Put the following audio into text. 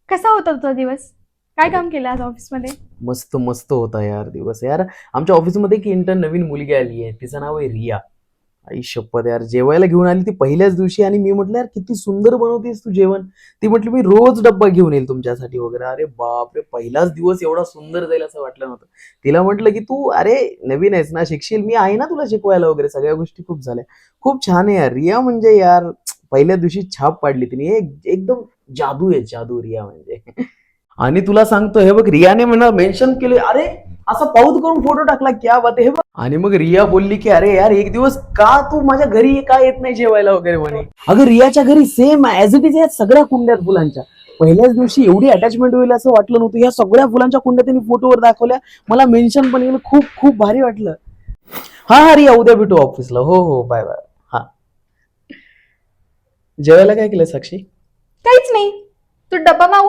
कसा होता तुझा दिवस? काय काम केलं आज ऑफिसमध्ये? मस्त मस्त होता यार दिवस यार. आमच्या ऑफिसमध्ये एक इंटर्न नवीन मुलगी आली आहे, तिचं नाव आहे रिया. आई शपथ यार, जेवायला घेऊन आली ती पहिल्याच दिवशी आणि मी म्हटलं यार किती सुंदर बनवतेस तू जेवण. ती म्हटली मी रोज डब्बा घेऊन येईल तुमच्यासाठी वगैरे. अरे बापरे, पहिलाच दिवस एवढा सुंदर जाईल असं वाटलं नव्हतं. तिला म्हटलं की तू अरे नवीन आहेस ना, शिकशील, मी आहे ना तुला शिकवायला वगैरे. सगळ्या गोष्टी खूप झाल्या. खूप छान आहे यार रिया, म्हणजे यार पहिल्या दिवशी छाप पाडली तिने. एकदम जादू आहे, जादू रिया म्हणजे. आणि तुला सांगतो हे बघ, रियाने म्हणा मेन्शन केले, अरे असा पाऊत करून फोटो टाकला, क्या बात आहे हे बघ. आणि मग रिया बोलली की अरे यार एक दिवस का तू माझ्या घरी का येत नाही जेवायला वगैरे म्हणे. अगं रियाच्या घरी सेम ऍज इट इज या सगळ्या कुंड्या आहेत फुलांच्या. पहिल्याच दिवशी एवढी अटॅचमेंट होईल असं वाटलं नव्हतं. या सगळ्या फुलांच्या कुंड्या त्यांनी फोटोवर दाखवल्या, मला मेन्शन पण केलं. खूप खूप भारी वाटलं. हा हा रिया, उद्या भेटू ऑफिसला. हो हो, बाय बाय. हा. जेवायला काय केलं साक्षी? काहीच नाही. तू डब्बा मागव.